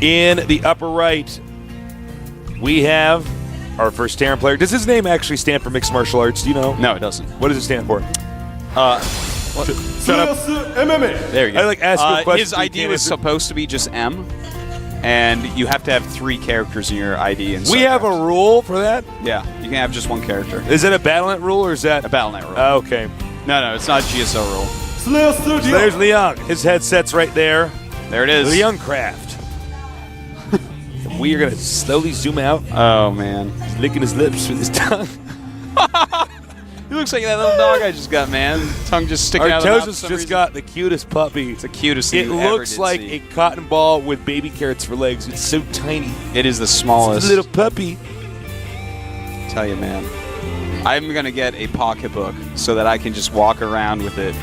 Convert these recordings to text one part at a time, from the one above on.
In the upper right, we have our first Terran player. Does his name actually stand for mixed martial arts? Do you know? No, it doesn't. What does it stand for? Shut up. MMA. There you go. I like ask you a question. His ID was supposed to be just M, and you have to have 3 characters in your ID. In we have a rule for that? Yeah, you can have just 1 character. Is it a Battle.net rule or is that a Battle.net rule? Oh, okay. No, it's not a GSL rule. So there's Ryung. His headset's right there. There it is. Ryung Craft. We are going to slowly zoom out. Oh, man. He's licking his lips with his tongue. He looks like that little dog I just got, man. Tongue just sticking out of the mouth. Artosis just got the cutest puppy. It's the cutest thing It you ever looks did like see. a cotton ball with baby carrots for legs. It's so tiny. It is the smallest. It's a little puppy. Tell you, man. I'm going to get a pocketbook so that I can just walk around with it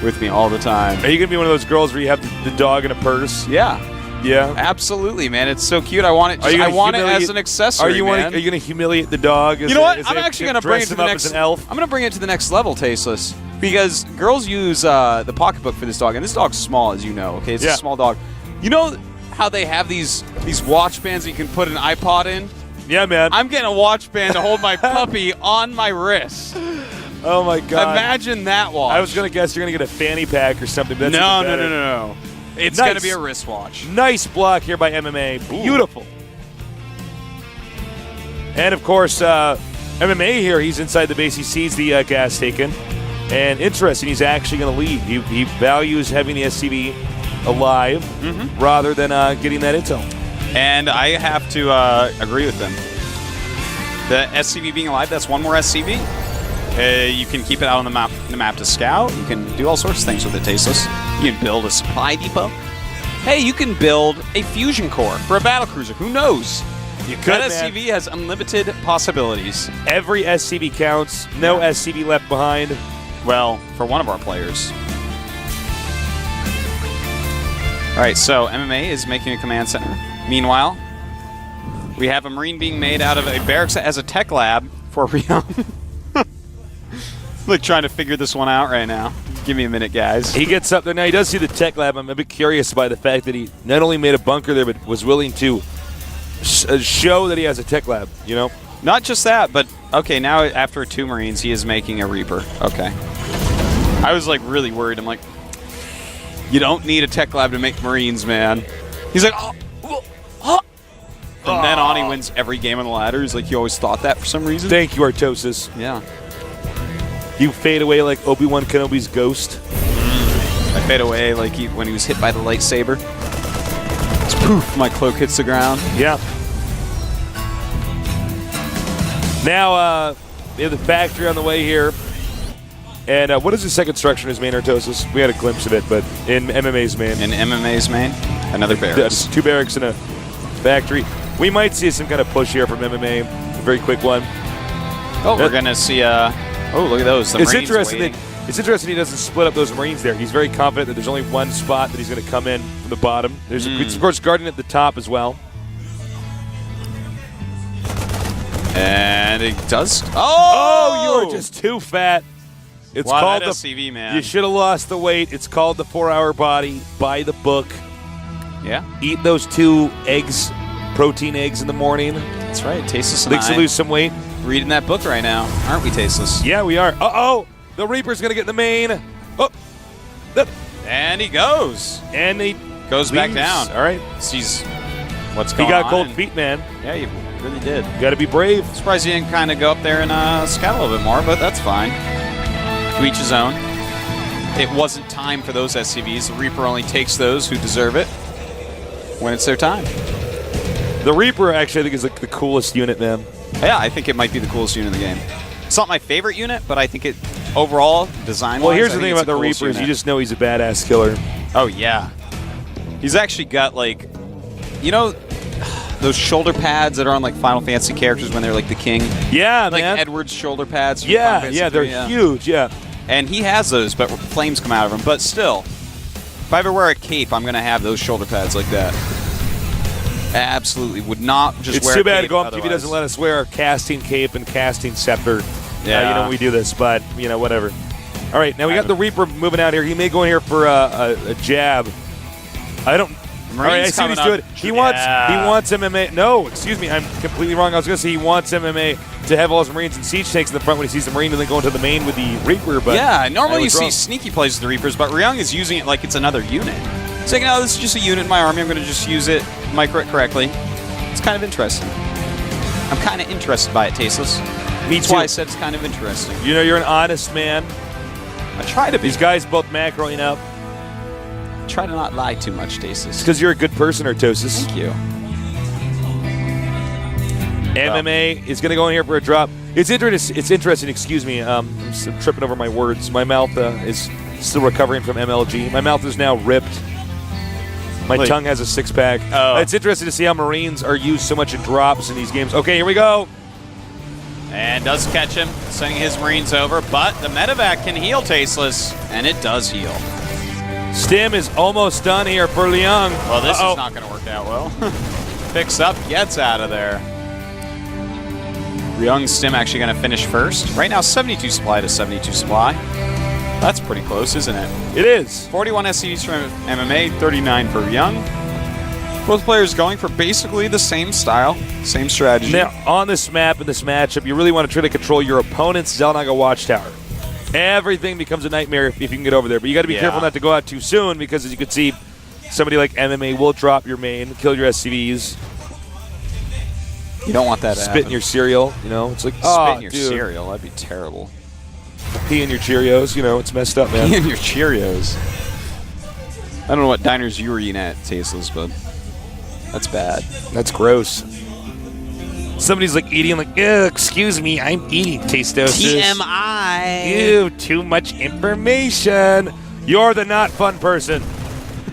with me all the time. Are you going to be one of those girls where you have the dog in a purse? Yeah. Yeah? Absolutely, man. It's so cute. I want it. I want it as an accessory. Are you going to humiliate the dog? You know what? I'm actually going to bring it to the next. As an elf? I'm going to bring it to the next level, Tasteless, because girls use the pocketbook for this dog, and this dog's small, as you know. Okay, it's a small dog. You know how they have these watch bands that you can put an iPod in? Yeah, man. I'm getting a watch band to hold my puppy on my wrist. Oh my God! Imagine that watch. I was going to guess you're going to get a fanny pack or something. But that's No. It's going to be a wristwatch. Nice block here by MMA. Beautiful. And, of course, MMA here, he's inside the base. He sees the gas taken. And interesting, he's actually going to leave. He values having the SCV alive rather than getting that intel. And I have to agree with them. The SCV being alive, that's 1 more SCV. You can keep it out on the map to scout. You can do all sorts of things with it, Tasteless. You can build a supply depot. Hey, you can build a fusion core for a battlecruiser. Who knows? You could, that SCV has unlimited possibilities. Every SCV counts. No SCV left behind. Well, for one of our players. All right, so MMA is making a command center. Meanwhile, we have a Marine being made out of a barracks as a tech lab for Ryung. Like trying to figure this one out right now. Give me a minute, guys. He gets up there. Now, he does see the tech lab. I'm a bit curious by the fact that he not only made a bunker there, but was willing to show that he has a tech lab, you know? Not just that, but, okay, now after 2 Marines, he is making a Reaper. Okay. I was, like, really worried. I'm like, you don't need a tech lab to make Marines, man. He's like, From then on, he wins every game on the ladder. He's like, he always thought that for some reason. Thank you, Artosis. Yeah. You fade away like Obi-Wan Kenobi's ghost. I fade away like when he was hit by the lightsaber. It's poof, my cloak hits the ground. Yeah. Now, we have the factory on the way here. And what is the second structure in his main, Artosis? We had a glimpse of it, but in MMA's main. In MMA's main? Another barracks. 2 barracks and a factory. We might see some kind of push here from MMA. A very quick one. Oh, we're going to see... oh, look at those. It's interesting he doesn't split up those Marines there. He's very confident that there's only one spot that he's going to come in from the bottom. There's, of course, Guardian at the top as well. And it does... Oh, you are just too fat. It's called that SCV, man. You should have lost the weight. It's called the 4-hour body. Buy the book. Yeah. Eat those 2 eggs, protein eggs in the morning. That's right. Tasteless and Thinks to lose some weight. Reading that book right now, aren't we, Tasteless? Yeah, we are. Uh-oh. The Reaper's going to get in the main. Oh. And he goes. And he goes back down. All right. Sees what's going on. He got cold feet, man. Yeah, he really did. Got to be brave. Surprised he didn't kind of go up there and scout a little bit more, but that's fine. To each his own. It wasn't time for those SCVs. The Reaper only takes those who deserve it when it's their time. The Reaper, actually, I think, is the coolest unit, man. Yeah, I think it might be the coolest unit in the game. It's not my favorite unit, but I think it overall, design-wise, well, here's the thing about the Reaper is you just know he's a badass killer. Oh, yeah. He's actually got, like, you know, those shoulder pads that are on, like, Final Fantasy characters when they're, like, the king? Yeah, like man. Like Edward's shoulder pads. Yeah, they're huge, yeah. And he has those, but flames come out of them. But still, if I ever wear a cape, I'm going to have those shoulder pads like that. Absolutely. Would not just wear a cape. It's too bad GOMTV doesn't let us wear our casting cape and casting scepter. Yeah. You know, when we do this, but, you know, whatever. All right, now we got the Reaper moving out here. He may go in here for a jab. I don't All right, I see what he's doing. He wants MMA. No, excuse me, I'm completely wrong. I was going to say he wants MMA to have all his Marines and siege tanks in the front when he sees the Marine and then go into the main with the Reaper. But yeah, normally you see sneaky plays with the Reapers, but Ryung is using it like it's another unit. He's like, no, this is just a unit in my army. I'm going to just use it, micro it correctly. It's kind of interesting. I'm kind of interested by it, Tasteless. That's why I said it's kind of interesting. You know, you're an honest man. I try to be. These guys both macroing up. Try to not lie too much, Tasteless. It's because you're a good person, Artosis. Thank you. MMA is going to go in here for a drop. It's interesting. Excuse me. I'm tripping over my words. My mouth is still recovering from MLG. My mouth is now ripped. My tongue has a six-pack. It's interesting to see how Marines are used so much in drops in these games. Okay, here we go. And does catch him, sending his Marines over. But the medevac can heal Tasteless, and it does heal. Stim is almost done here for Ryung. Well, this is not going to work out well. Picks up, gets out of there. Ryung's Stim actually going to finish first. Right now, 72 supply to 72 supply. That's pretty close, isn't it? It is. 41 SCVs from MMA, 39 for Ryung. Both players going for basically the same style, same strategy. Now, on this map, in this matchup, you really want to try to control your opponent's Xel'Naga Watchtower. Everything becomes a nightmare if you can get over there. But you got to be careful not to go out too soon because, as you can see, somebody like MMA will drop your main, kill your SCVs. You don't want that to Spit happen. in your cereal, you know. It's like, spit in your cereal. That'd be terrible. Pee in your Cheerios, you know. It's messed up, man. Pee in your Cheerios. I don't know what diners you were eating at, Tasteless, but that's bad. That's gross. Somebody's like eating, like, excuse me, I'm eating Tastosis. TMI. Ew, too much information. You're the not fun person.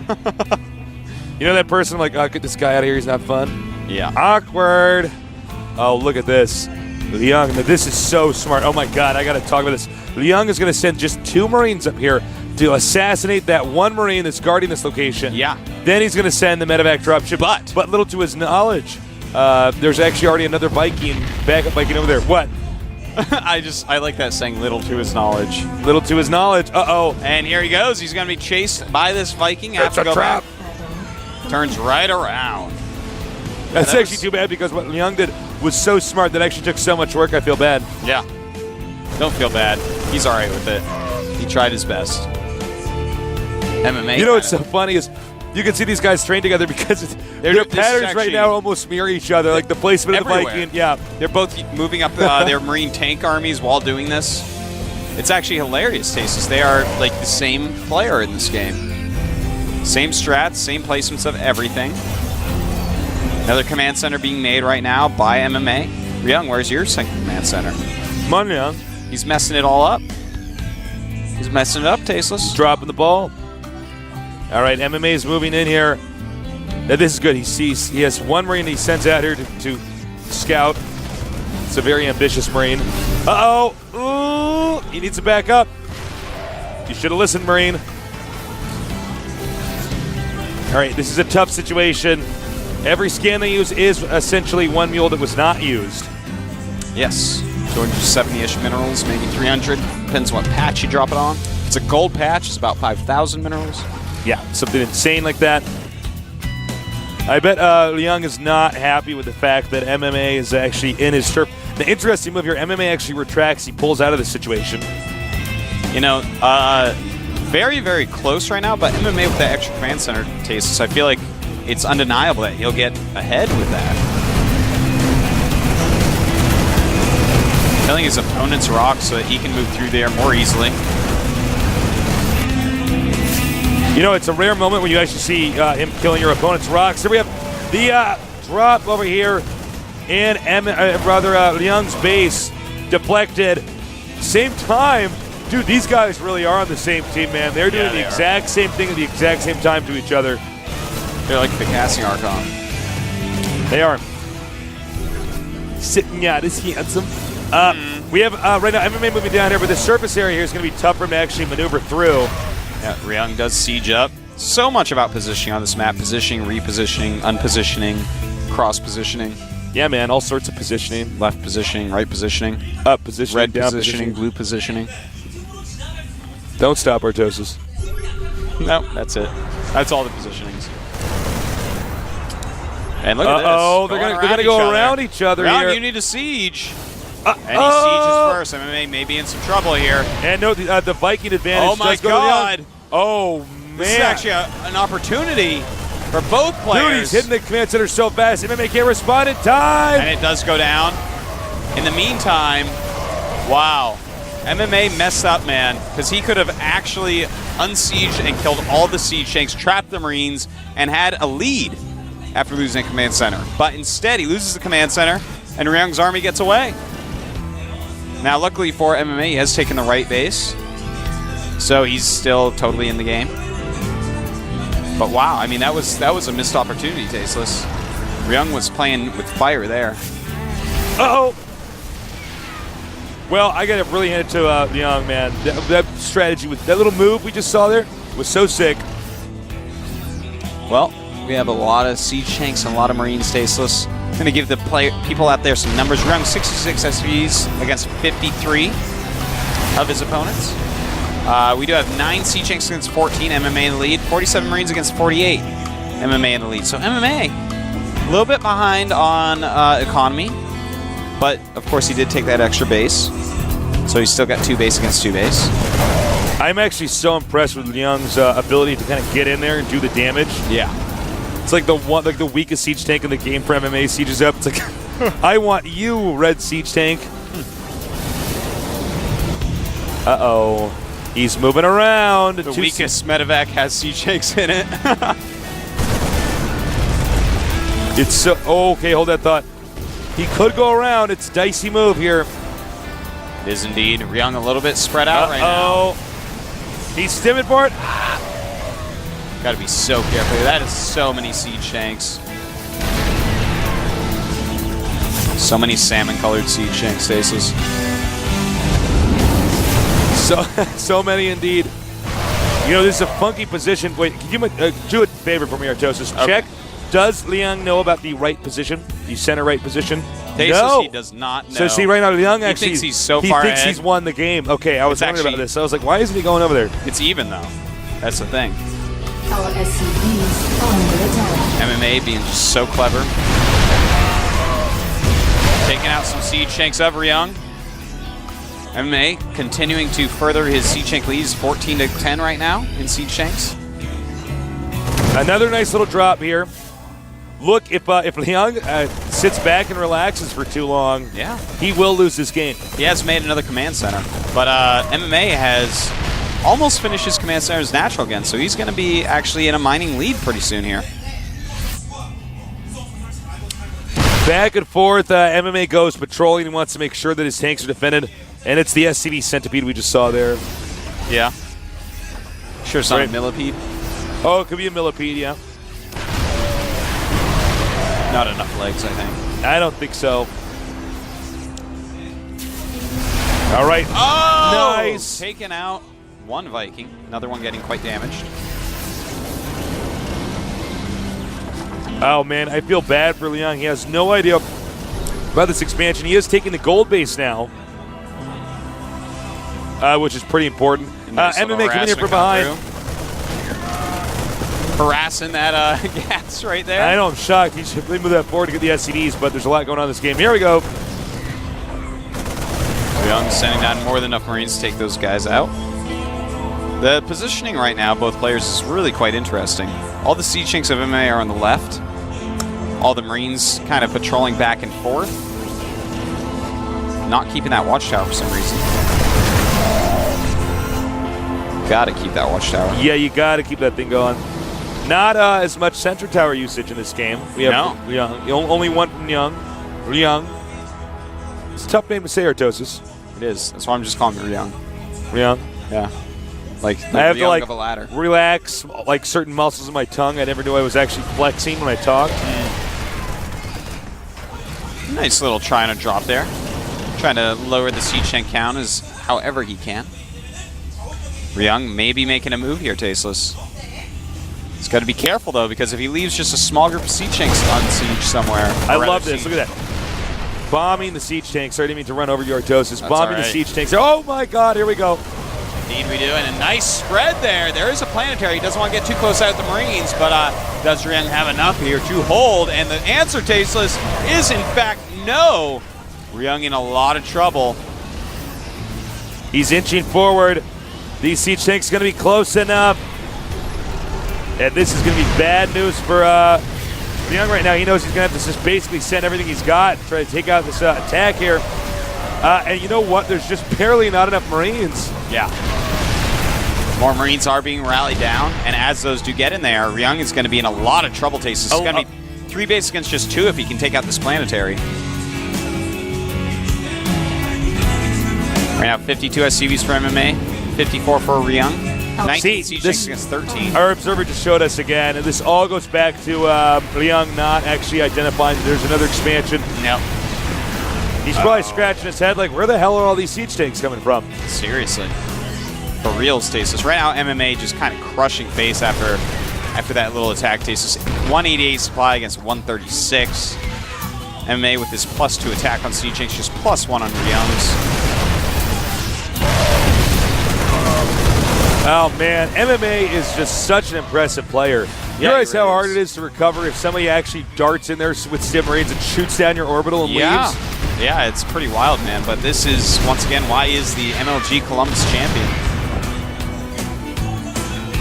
You know that person, like, oh, get this guy out of here, he's not fun? Yeah. Awkward. Oh, look at this. Ryung, this is so smart. Oh my God, I got to talk about this. Ryung is going to send just 2 Marines up here to assassinate that one Marine that's guarding this location. Yeah. Then he's going to send the medevac dropship. But little to his knowledge, there's actually already another Viking, backup Viking over there. What? I like that saying, little to his knowledge. Little to his knowledge. Uh-oh. And here he goes. He's going to be chased by this Viking. That's a trap. Turns right around. That's actually too bad because what Ryung did was so smart that actually took so much work. I feel bad. Yeah. Don't feel bad. He's all right with it. He tried his best. MMA. You know what's so funny is you can see these guys train together because their patterns right now almost mirror each other, like the placement everywhere. of the Viking. Yeah. They're both moving up their Marine tank armies while doing this. It's actually hilarious, Tasteless. They are like the same player in this game. Same strats, same placements of everything. Another command center being made right now by MMA. Ryung, where's your second command center? Come on, Ryung. He's messing it all up. He's messing it up, Tasteless. Dropping the ball. All right, MMA is moving in here. Now, this is good. He has one Marine he sends out here to scout. It's a very ambitious Marine. Uh-oh. Ooh, he needs to back up. You should have listened, Marine. All right, this is a tough situation. Every scan they use is essentially one mule that was not used. Yes. 270-ish minerals, maybe 300. Depends on what patch you drop it on. If it's a gold patch, it's about 5,000 minerals. Yeah, something insane like that. I bet Ryung is not happy with the fact that MMA is actually in his turf. The interesting move here, MMA actually retracts. He pulls out of the situation. You know, very, very close right now, but MMA with that extra command center Tasteless, I feel like it's undeniable that he'll get ahead with that. Killing his opponent's rocks so that he can move through there more easily. You know, it's a rare moment when you actually see him killing your opponent's rocks. So we have the drop over here in Ryung's base, deflected. Same time, dude, these guys really are on the same team, man. They're doing the exact same thing at the exact same time to each other. They're like the casting Archon. They are. Sitting out is handsome. We have right now MMA moving down here, but the surface area here is going to be tough for him to actually maneuver through. Yeah, Ryung does siege up. So much about positioning on this map. Positioning, repositioning, unpositioning, cross-positioning. Yeah, man, all sorts of positioning. Left positioning, right positioning. Up positioning, red down positioning, blue positioning. Don't stop, Artosis. No, that's it. That's all the positionings. And look at this. Oh, they're gonna go around each other Ryung, here. you need a siege. And he sieges first. MMA may be in some trouble here. And no, the Viking advantage. Oh my does go God! to oh man! This is actually an opportunity for both players. Dude, he's hitting the command center so fast. MMA can't respond in time. And it does go down. In the meantime, wow. MMA messed up, man, because he could have actually unsieged and killed all the siege tanks, trapped the Marines, and had a lead after losing the command center. But instead, he loses the command center, and Ryung's army gets away. Now, luckily for MMA, he has taken the right base, so he's still totally in the game. But wow, I mean, that was a missed opportunity, Tasteless. Ryung was playing with fire there. Uh-oh. Well, I got to really hand it to Ryung, man. That strategy, with that little move we just saw there, was so sick. Well, we have a lot of siege tanks and a lot of Marines, Tasteless. I'm going to give the people out there some numbers. Ryung 66 SVs against 53 of his opponents. We do have 9 siege tanks against 14, MMA in the lead. 47 Marines against 48, MMA in the lead. So MMA, a little bit behind on economy. But, of course, he did take that extra base. So he's still got 2 base against 2 base. I'm actually so impressed with Ryung's ability to kind of get in there and do the damage. Yeah. It's like the weakest siege tank in the game for MMA sieges up. It's like, I want you, red siege tank. Uh-oh. He's moving around. The weakest medevac has siege tanks in it. It's so... Oh, okay, hold that thought. He could go around. It's a dicey move here. It is indeed. Ryung a little bit spread out right now. He's stimming for it. Got to be so careful. That is so many siege tanks. So many salmon-colored siege tanks, Stasis. So many indeed. You know, this is a funky position. Wait, can you do a favor for me, Artosis? Okay. Check. Does Ryung know about the right position? The center right position? No. He does not know. So see, right now, Ryung actually... He thinks he's so far He thinks ahead. he's won the game. Okay, I was wondering about this. I was like, why isn't he going over there? It's even, though. That's the thing. Our SCVs are under attack. MMA being just so clever. Taking out some siege tanks of Ryung. MMA continuing to further his siege tank lead. He's 14-10 right now in siege tanks. Another nice little drop here. Look, if Ryung sits back and relaxes for too long, yeah, he will lose this game. He has made another command center, but MMA has almost finished his command center's natural again, so he's going to be actually in a mining lead pretty soon here. Back and forth, MMA goes patrolling and wants to make sure that his tanks are defended, and it's the SCV Centipede we just saw there. Yeah. Sure it's not a millipede? Oh, it could be a millipede, yeah. Not enough legs, I think. I don't think so. All right. Oh! Nice. Taken out one Viking. Another one getting quite damaged. Oh, man, I feel bad for Ryung. He has no idea about this expansion. He is taking the gold base now, which is pretty important. MMA coming in from behind. Harassing that gas right there. I know, I'm shocked. He should move that forward to get the SCVs, but there's a lot going on in this game. Here we go. Ryung sending down more than enough Marines to take those guys out. The positioning right now, both players, is really quite interesting. All the siege tanks of MMA are on the left. All the Marines kind of patrolling back and forth. Not keeping that watchtower for some reason. Gotta keep that watchtower. Yeah, you gotta keep that thing going. Not as much Sentry Tower usage in this game. We have Ryung. Only one from Ryung. It's a tough name to say, Artosis. It is. That's why I'm just calling it Ryung. Ryung? Yeah. Like the I have Ryung to of a ladder. Relax like certain muscles in my tongue. I never knew I was actually flexing when I talked. Nice little trying to drop there. Trying to lower the siege tank count as however he can. Ryung may be making a move here, Tasteless. He's got to be careful, though, because if he leaves just a small group of siege tanks on siege somewhere... I love this. Look at that. Bombing the siege tanks. Sorry, I didn't mean to run over your Artosis. Bombing the siege tanks. Oh, my God. Here we go. Indeed we do, and a nice spread there. There is a planetary. He doesn't want to get too close out with the Marines, but does Ryung have enough here to hold? And the answer, Tasteless, is in fact no. Ryung in a lot of trouble. He's inching forward. These siege tanks going to be close enough. And this is going to be bad news for Ryung right now. He knows he's going to have to just basically send everything he's got and try to take out this attack here. And you know what? There's just barely not enough Marines. Yeah. More Marines are being rallied down, and as those do get in there, Ryung is going to be in a lot of trouble, Tasteless. It's going to be 3 base against just 2 if he can take out this planetary. Right now, 52 SCVs for MMA, 54 for Ryung. 19 siege tanks against 13. Our observer just showed us again, and this all goes back to Ryung not actually identifying that there's another expansion. No. He's probably scratching his head like, where the hell are all these siege tanks coming from? Seriously. For real, Stasis. Right now, MMA just kind of crushing face after that little attack, Stasis. 188 supply against 136. MMA with his +2 attack on siege tanks, just +1 on Ryung's. Oh, man. MMA is just such an impressive player. You realize how hard it is to recover if somebody actually darts in there with stim Marines and shoots down your orbital and leaves? Yeah, it's pretty wild, man. But this is, once again, why is the MLG Columbus champion.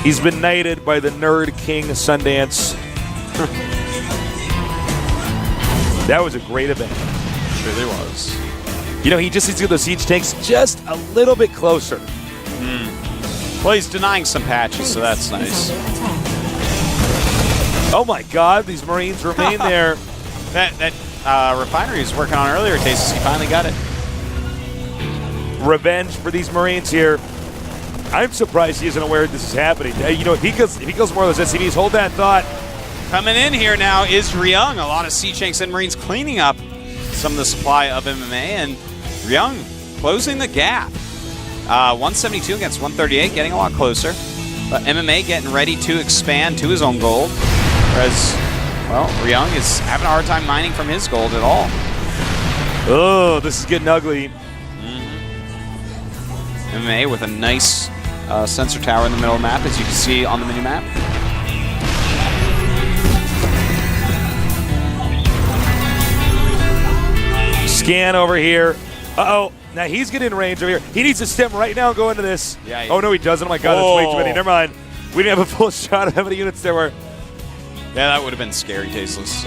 He's been knighted by the Nerd King Sundance. That was a great event. It really was. You know, he just needs to get those siege tanks just a little bit closer. Well, he's denying some patches, so that's nice. Oh my God, these Marines remain there. That refinery he was working on earlier, Tasteless, he finally got it. Revenge for these Marines here. I'm surprised he isn't aware this is happening. You know, if he kills more of those SCVs, hold that thought. Coming in here now is Ryung. A lot of siege tanks and Marines cleaning up some of the supply of MMA, and Ryung closing the gap. 172 against 138, getting a lot closer. But MMA getting ready to expand to his own gold. Whereas, well, Ryung is having a hard time mining from his gold at all. Oh, this is getting ugly. MMA with a nice sensor tower in the middle of the map, as you can see on the mini-map. Scan over here. Uh-oh. Now he's getting in range over here. He needs to stem right now and go into this. Yeah, oh, no, he doesn't. Oh, my God, that's way too many. Never mind. We didn't have a full shot of how many units there were. Yeah, that would have been scary, Tasteless.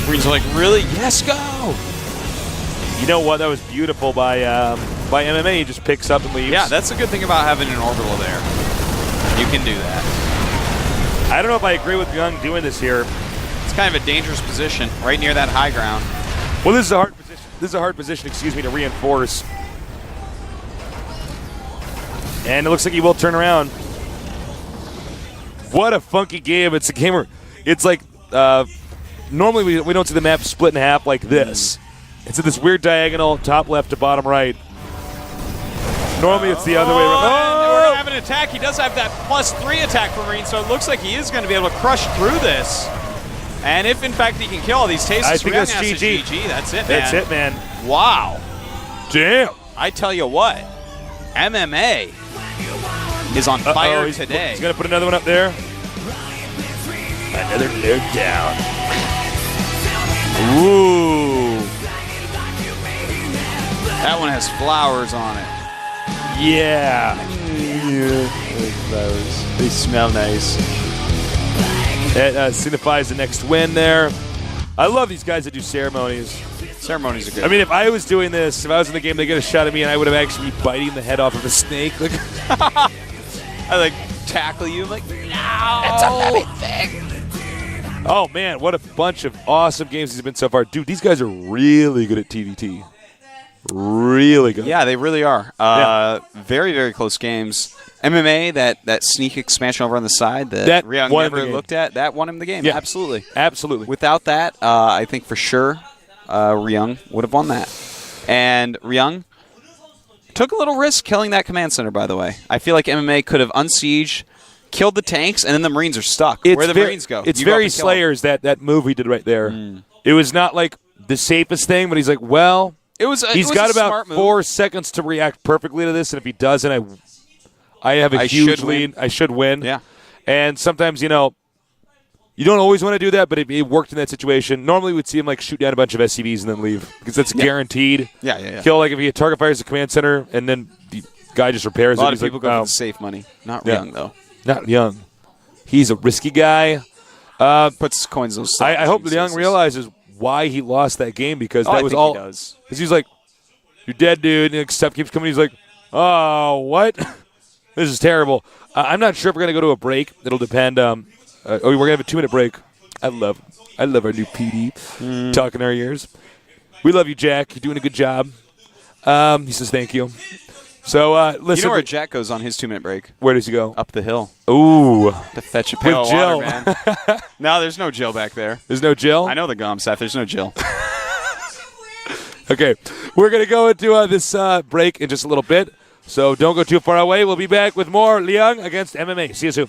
Marines are like, really? Yes, go! You know what? That was beautiful by MMA. He just picks up and leaves. Yeah, that's a good thing about having an orbital there. You can do that. I don't know if I agree with Ryung doing this here. It's kind of a dangerous position, right near that high ground. Well, this is a hard position. This is a hard position, excuse me, to reinforce. And it looks like he will turn around. What a funky game. It's a game where it's like normally we don't see the map split in half like this. It's at this weird diagonal, top left to bottom right. Normally it's the other way around. And we're going to have an attack. He does have that +3 attack for Marine, so it looks like he is going to be able to crush through this. And if, in fact, he can kill all these Tastes, I think that's GG. That's it, man. That's it, man. Wow. Damn. I tell you what, MMA is on fire today. He's going to put another one up there. Another node down. Ooh. That one has flowers on it. Yeah. Flowers. They smell nice. That signifies the next win there. I love these guys that do ceremonies. Ceremonies are good. I mean, if I was doing this, if I was in the game, they get a shot at me, and I would have actually been biting the head off of a snake. Like, I tackle you. I'm like, no, it's a living thing. Oh man, what a bunch of awesome games he's been so far, dude. These guys are really good at TVT. Really good. Yeah, they really are. Very, very close games. MMA, that sneak expansion over on the side that Ryung never looked at, that won him the game. Yeah, absolutely. Absolutely. Without that, I think for sure Ryung would have won that. And Ryung took a little risk killing that command center, by the way. I feel like MMA could have unsieged, killed the tanks, and then the Marines are stuck. Where the Marines go? It's very Slayers, that move he did right there. It was not like the safest thing, but he's like, well, he's got about 4 seconds to react perfectly to this, and if he doesn't, I have a I huge should win. lead. I should win. Yeah. And sometimes, you don't always want to do that, but it worked in that situation. Normally, we'd see him shoot down a bunch of SCVs and then leave because that's guaranteed. Yeah. Kill if he target fires the command center and then the guy just repairs A lot it. of people go for the safe money. Not Ryung, though. Not Young. He's a risky guy. Puts coins those. I hope Ryung realizes why he lost that game because that I was think all. He does. Because he's like, "You're dead, dude." And stuff keeps coming. He's like, "Oh, what? This is terrible." I'm not sure if we're gonna go to a break. It'll depend. We're gonna have a 2-minute break. I love our new PD talking our ears. We love you, Jack. You're doing a good job. He says thank you. So listen. You know where Jack goes on his 2-minute break? Where does he go? Up the hill. Ooh, To fetch a pail of Jill. water, man. No, there's no Jill back there. There's no Jill. I know the GOMTV. There's no Jill. Okay, we're going to go into this break in just a little bit, so don't go too far away. We'll be back with more Ryung against MMA. See you soon.